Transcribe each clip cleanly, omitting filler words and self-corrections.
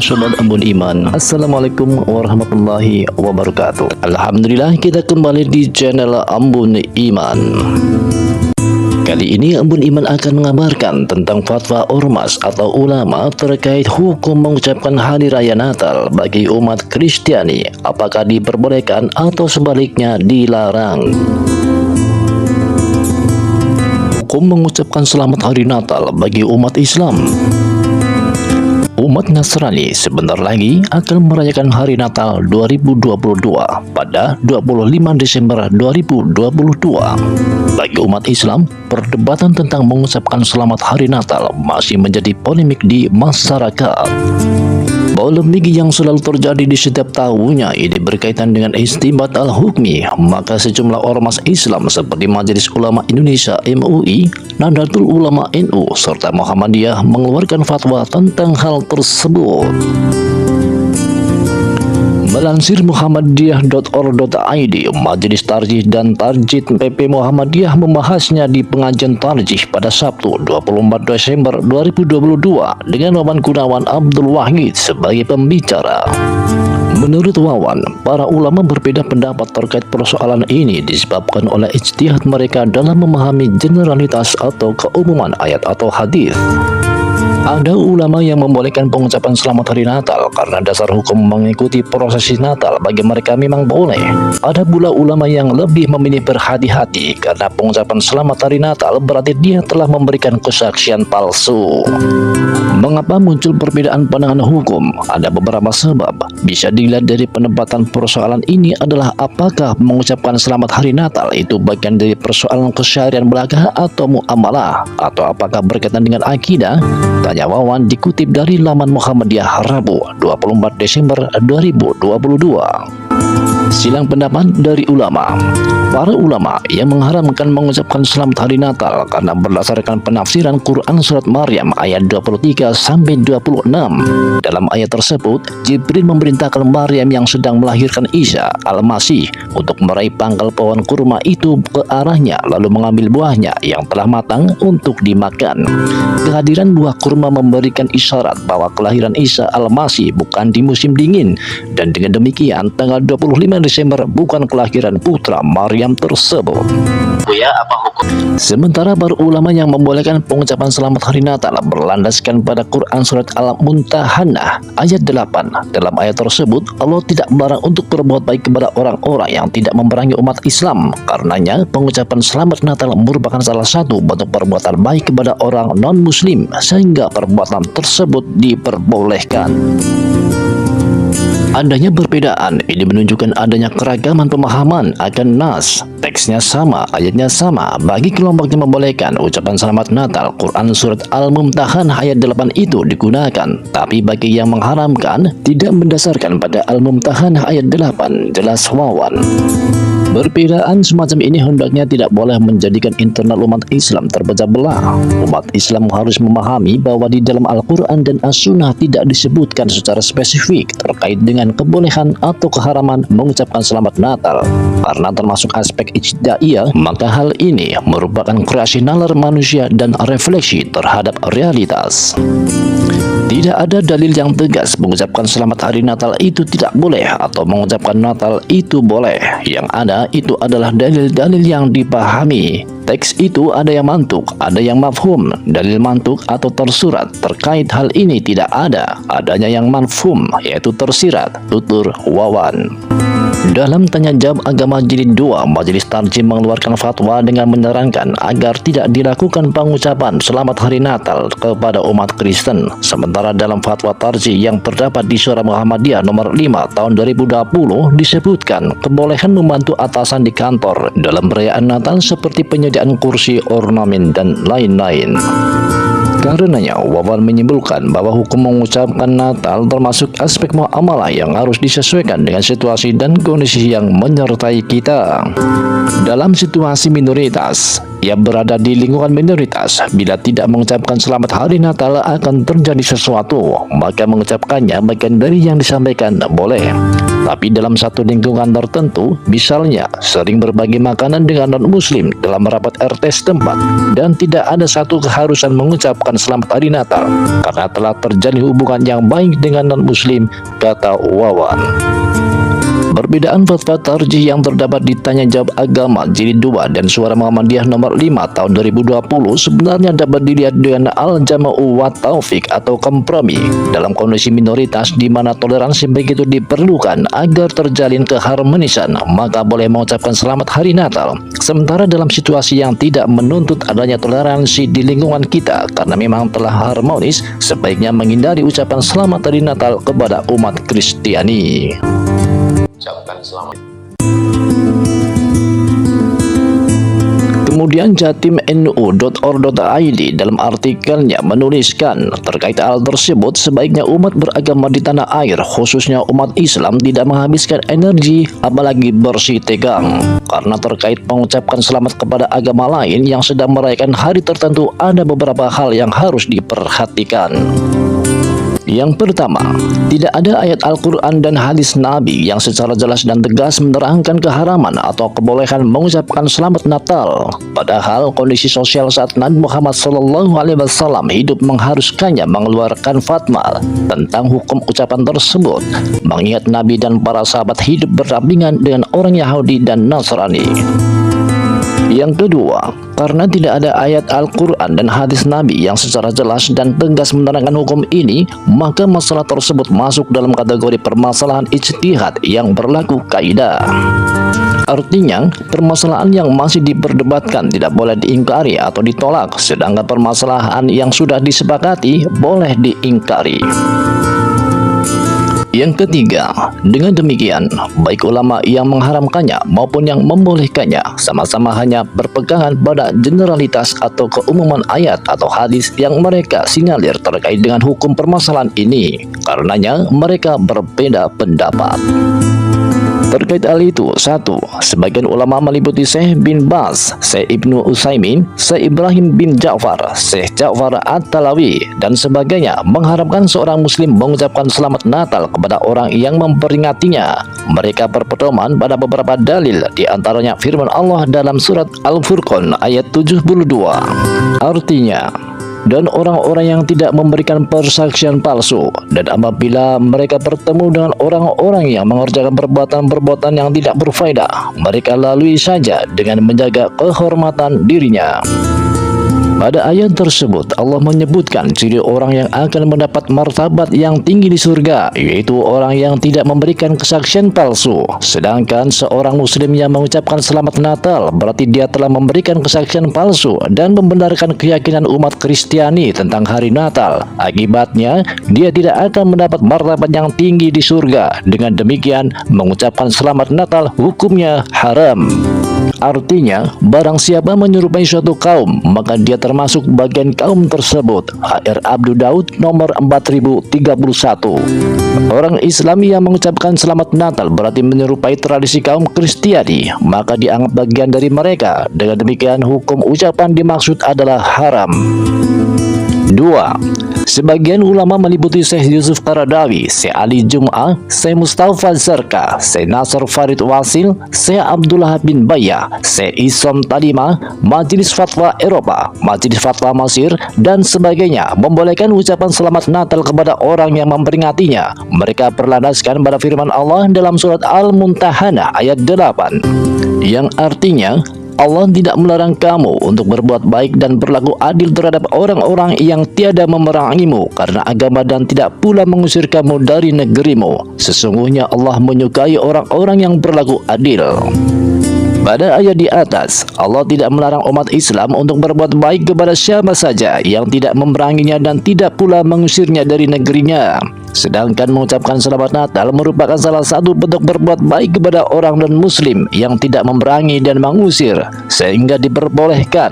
Sobat Embun Iman. Assalamualaikum warahmatullahi wabarakatuh. Alhamdulillah kita kembali di channel Embun Iman. Kali ini Embun Iman akan mengabarkan tentang fatwa ormas atau ulama terkait hukum mengucapkan hari raya Natal bagi umat Kristiani. Apakah diperbolehkan atau sebaliknya dilarang? Hukum mengucapkan selamat hari Natal bagi umat Islam. Umat Nasrani sebentar lagi akan merayakan hari Natal 2022 pada 25 Desember 2022. Bagi umat Islam, perdebatan tentang mengucapkan selamat hari Natal masih menjadi polemik di masyarakat. Polemik yang selalu terjadi di setiap tahunnya ini berkaitan dengan istinbat al-hukmi, maka sejumlah ormas Islam seperti Majelis Ulama Indonesia MUI, Nahdlatul Ulama NU, serta Muhammadiyah mengeluarkan fatwa tentang hal tersebut. Melansir muhammadiyah.or.id, Majelis Tarjih dan Tarjid PP Muhammadiyah membahasnya di pengajian tarjih pada Sabtu 24 Desember 2022 dengan Wawan Gunawan Abdul Wahid sebagai pembicara. Menurut Wawan, para ulama berbeda pendapat terkait persoalan ini disebabkan oleh ijtihad mereka dalam memahami generalitas atau keumuman ayat atau hadis. Ada ulama yang membolehkan pengucapan selamat hari Natal karena dasar hukum mengikuti prosesi Natal bagi mereka memang boleh. Ada pula ulama yang lebih memilih berhati-hati karena pengucapan selamat hari Natal berarti dia telah memberikan kesaksian palsu. Mengapa muncul perbedaan pandangan hukum? Ada beberapa sebab. Bisa dilihat dari penempatan persoalan ini adalah apakah mengucapkan selamat hari Natal itu bagian dari persoalan keseharian belaka atau muamalah, atau apakah berkaitan dengan akidah? Tanya Wawan dikutip dari laman Muhammadiyah Rabu 24 Desember 2022. Silang pendapat dari ulama. Para ulama yang mengharamkan mengucapkan selamat hari Natal karena berdasarkan penafsiran Quran surat Maryam ayat 23 sampai 26. Dalam ayat tersebut, Jibril memerintahkan Maryam yang sedang melahirkan Isa al-Masih untuk meraih pangkal pohon kurma itu ke arahnya lalu mengambil buahnya yang telah matang untuk dimakan. Kehadiran buah kurma memberikan isyarat bahwa kelahiran Isa al-Masih bukan di musim dingin, dan dengan demikian tanggal 25 Desember bukan kelahiran putra Maryam tersebut. Sementara para ulama yang membolehkan pengucapan selamat hari Natal berlandaskan pada Quran surat Al-Mumtahanah ayat 8. Dalam ayat tersebut, Allah tidak melarang untuk berbuat baik kepada orang-orang yang tidak memerangi umat Islam. Karenanya, pengucapan selamat Natal merupakan salah satu bentuk perbuatan baik kepada orang non-muslim, sehingga perbuatan tersebut diperbolehkan. Adanya perbedaan ini menunjukkan adanya keragaman pemahaman akan nas. Teksnya sama, ayatnya sama. Bagi kelompok yang membolehkan ucapan selamat Natal, Quran surat Al-Mumtahanah ayat 8 itu digunakan. Tapi bagi yang mengharamkan, tidak mendasarkan pada Al-Mumtahanah ayat 8. Jelas Wawan. Perbedaan semacam ini hendaknya tidak boleh menjadikan internal umat Islam terpecah belah. Umat Islam harus memahami bahwa di dalam Al-Quran dan As-Sunnah tidak disebutkan secara spesifik terkait dengan kebolehan atau keharaman mengucapkan selamat Natal. Karena termasuk aspek ijtihaiyah, maka hal ini merupakan kreasi nalar manusia dan refleksi terhadap realitas. Tidak ada dalil yang tegas mengucapkan selamat hari Natal itu tidak boleh atau mengucapkan Natal itu boleh. Yang ada itu adalah dalil-dalil yang dipahami. Teks itu ada yang mantuk, ada yang mafhum. Dalil mantuk atau tersurat terkait hal ini tidak ada. Adanya yang mafhum, yaitu tersirat. Tutur Wawan. Dalam tanya jawab agama jilid 2, Majelis Tarjih mengeluarkan fatwa dengan menyarankan agar tidak dilakukan pengucapan selamat hari Natal kepada umat Kristen. Sementara dalam fatwa tarjih yang terdapat di Syura Muhammadiyah nomor 5 tahun 2020 disebutkan kebolehan membantu atasan di kantor dalam perayaan Natal seperti penyediaan kursi, ornamen, dan lain-lain. Karenanya, Wawan menyimpulkan bahwa hukum mengucapkan Natal termasuk aspek muamalah yang harus disesuaikan dengan situasi dan kondisi yang menyertai kita. Dalam situasi minoritas, yang berada di lingkungan minoritas, bila tidak mengucapkan selamat hari Natal akan terjadi sesuatu, maka mengucapkannya bagian dari yang disampaikan boleh. Tapi dalam satu lingkungan tertentu, misalnya sering berbagi makanan dengan non-muslim dalam rapat RT setempat, dan tidak ada satu keharusan mengucapkan selamat hari Natal karena telah terjalin hubungan yang baik dengan non-muslim, kata Wawan. Perbedaan fatwa tarjih yang terdapat di Tanya Jawab Agama Jilid 2 dan Suara Muhammadiyah nomor 5 tahun 2020 sebenarnya dapat dilihat dengan al-jama'u wa taufik atau kompromi dalam kondisi minoritas di mana toleransi begitu diperlukan agar terjalin keharmonisan, maka boleh mengucapkan selamat hari Natal. Sementara dalam situasi yang tidak menuntut adanya toleransi di lingkungan kita karena memang telah harmonis, sebaiknya menghindari ucapan selamat hari Natal kepada umat Kristiani. Ucapkan selamat. Kemudian jatimnu.or.id dalam artikelnya menuliskan terkait hal tersebut, sebaiknya umat beragama di tanah air khususnya umat Islam tidak menghabiskan energi apalagi bersih tegang karena terkait mengucapkan selamat kepada agama lain yang sedang merayakan hari tertentu ada beberapa hal yang harus diperhatikan. Yang pertama, tidak ada ayat Al-Quran dan hadis Nabi yang secara jelas dan tegas menerangkan keharaman atau kebolehan mengucapkan selamat Natal. Padahal kondisi sosial saat Nabi Muhammad SAW hidup mengharuskannya mengeluarkan fatwa tentang hukum ucapan tersebut, mengingat Nabi dan para sahabat hidup berdampingan dengan orang Yahudi dan Nasrani. Yang kedua, karena tidak ada ayat Al-Quran dan hadis Nabi yang secara jelas dan tegas menerangkan hukum ini, maka masalah tersebut masuk dalam kategori permasalahan ijtihad yang berlaku kaidah. Artinya, permasalahan yang masih diperdebatkan tidak boleh diingkari atau ditolak, sedangkan permasalahan yang sudah disepakati boleh diingkari. Yang ketiga, dengan demikian, baik ulama yang mengharamkannya maupun yang membolehkannya sama-sama hanya berpegangan pada generalitas atau keumuman ayat atau hadis yang mereka sinyalir terkait dengan hukum permasalahan ini. Karenanya, mereka berbeda pendapat. Terkait hal itu, satu, sebagian ulama meliputi Syekh bin Baz, Syekh Ibnu Utsaimin, Syekh Ibrahim bin Ja'far, Syekh Ja'far At-Talawi, dan sebagainya mengharapkan seorang muslim mengucapkan selamat Natal kepada orang yang memperingatinya. Mereka berpedoman pada beberapa dalil, di antaranya firman Allah dalam surat Al-Furqan ayat 72. Artinya, dan orang-orang yang tidak memberikan persaksian palsu, dan apabila mereka bertemu dengan orang-orang yang mengerjakan perbuatan-perbuatan yang tidak berfaedah, mereka lalui saja dengan menjaga kehormatan dirinya. Pada ayat tersebut Allah menyebutkan ciri orang yang akan mendapat martabat yang tinggi di surga, yaitu orang yang tidak memberikan kesaksian palsu. Sedangkan seorang muslim yang mengucapkan selamat Natal berarti dia telah memberikan kesaksian palsu dan membenarkan keyakinan umat Kristiani tentang hari Natal. Akibatnya dia tidak akan mendapat martabat yang tinggi di surga. Dengan demikian, mengucapkan selamat Natal hukumnya haram. Artinya, barang siapa menyerupai suatu kaum, maka dia termasuk bagian kaum tersebut. HR Abdu Daud nomor 4031. Orang Islam yang mengucapkan selamat Natal berarti menyerupai tradisi kaum Kristiani, maka dianggap bagian dari mereka. Dengan demikian, hukum ucapan dimaksud adalah haram. 2. Sebagian ulama meliputi Syekh Yusuf Qaradawi, Syekh Ali Jum'ah, Syekh Mustafa Zarka, Syekh Nasr Farid Wasil, Syekh Abdullah bin Bayah, Syekh Isom Talima, Majelis Fatwa Eropa, Majelis Fatwa Mesir, dan sebagainya membolehkan ucapan selamat Natal kepada orang yang memperingatinya. Mereka berlandaskan pada firman Allah dalam surat Al-Mumtahanah ayat 8, yang artinya Allah tidak melarang kamu untuk berbuat baik dan berlaku adil terhadap orang-orang yang tiada memerangimu karena agama dan tidak pula mengusir kamu dari negerimu. Sesungguhnya Allah menyukai orang-orang yang berlaku adil. Pada ayat di atas, Allah tidak melarang umat Islam untuk berbuat baik kepada siapa saja yang tidak memeranginya dan tidak pula mengusirnya dari negerinya. Sedangkan mengucapkan selamat Natal merupakan salah satu bentuk berbuat baik kepada orang non-muslim yang tidak memerangi dan mengusir, sehingga diperbolehkan.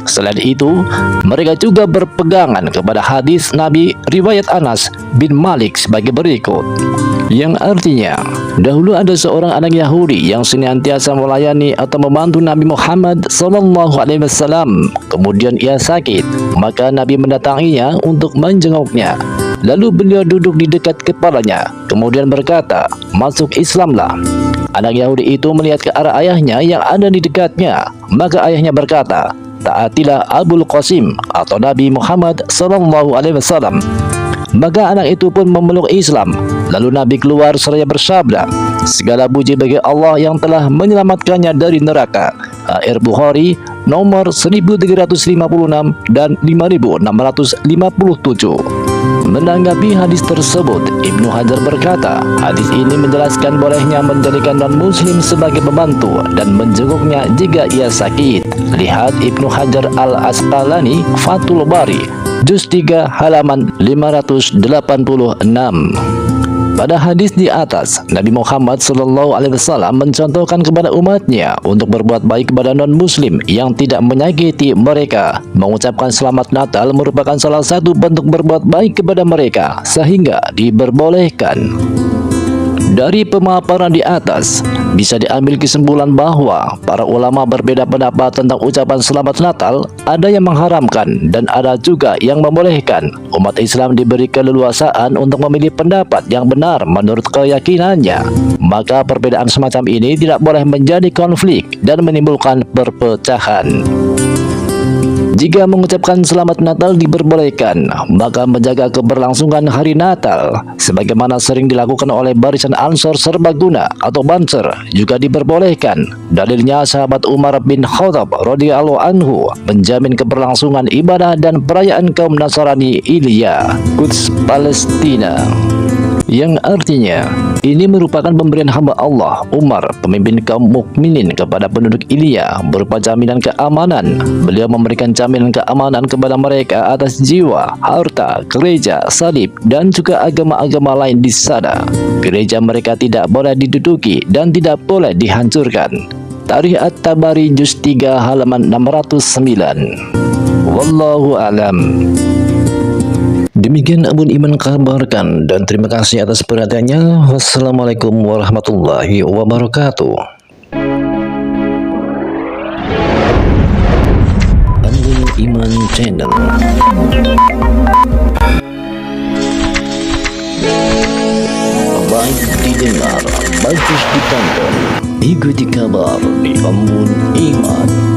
Selain itu, mereka juga berpegangan kepada hadis Nabi riwayat Anas bin Malik sebagai berikut. yang artinya dahulu ada seorang anak Yahudi yang senantiasa melayani atau membantu Nabi Muhammad SAW. Kemudian ia sakit, maka Nabi mendatanginya untuk menjenguknya. Lalu beliau duduk di dekat kepalanya, kemudian berkata, "Masuk Islamlah." Anak Yahudi itu melihat ke arah ayahnya yang ada di dekatnya, maka ayahnya berkata, "Taatilah Abul Qasim atau Nabi Muhammad SAW." Maka anak itu pun memeluk Islam. Lalu Nabi keluar seraya bersabda, "Segala puji bagi Allah yang telah menyelamatkannya dari neraka." Sahih Bukhari nomor 1356 dan 5657. Menanggapi hadis tersebut, Ibnu Hajar berkata, hadis ini menjelaskan bolehnya menjadikan non-muslim sebagai pembantu dan menjenguknya jika ia sakit. Lihat Ibnu Hajar Al-Asqalani Fathul Bari Juz 3 halaman 586. Pada hadis di atas, Nabi Muhammad SAW mencontohkan kepada umatnya untuk berbuat baik kepada non-muslim yang tidak menyakiti mereka. Mengucapkan selamat Natal merupakan salah satu bentuk berbuat baik kepada mereka, sehingga diperbolehkan. Dari pemaparan di atas, bisa diambil kesimpulan bahwa para ulama berbeda pendapat tentang ucapan selamat Natal. Ada yang mengharamkan dan ada juga yang membolehkan. Umat Islam diberi keleluasaan untuk memilih pendapat yang benar menurut keyakinannya. Maka perbedaan semacam ini tidak boleh menjadi konflik dan menimbulkan perpecahan. Jika mengucapkan selamat Natal diperbolehkan, maka menjaga keberlangsungan hari Natal sebagaimana sering dilakukan oleh barisan Ansor Serbaguna atau Banser juga diperbolehkan. Dalilnya sahabat Umar bin Khattab radhiyallahu anhu menjamin keberlangsungan ibadah dan perayaan kaum Nasrani Ilya, Quds Palestina. Yang artinya, ini merupakan pemberian hamba Allah, Umar, pemimpin kaum mukminin kepada penduduk Ilya berupa jaminan keamanan. Beliau memberikan jaminan keamanan kepada mereka atas jiwa, harta, gereja, salib, dan juga agama-agama lain di sana. Gereja mereka tidak boleh diduduki dan tidak boleh dihancurkan. Tarikh At-Tabari Juz 3 halaman 609. Wallahu alam. Demikian Abu Iman kabarkan dan terima kasih atas perhatiannya. Wassalamualaikum warahmatullahi wabarakatuh. Abu Iman Channel. Baik didengar, bagus ditonton. Ikuti kabar di Abu Iman.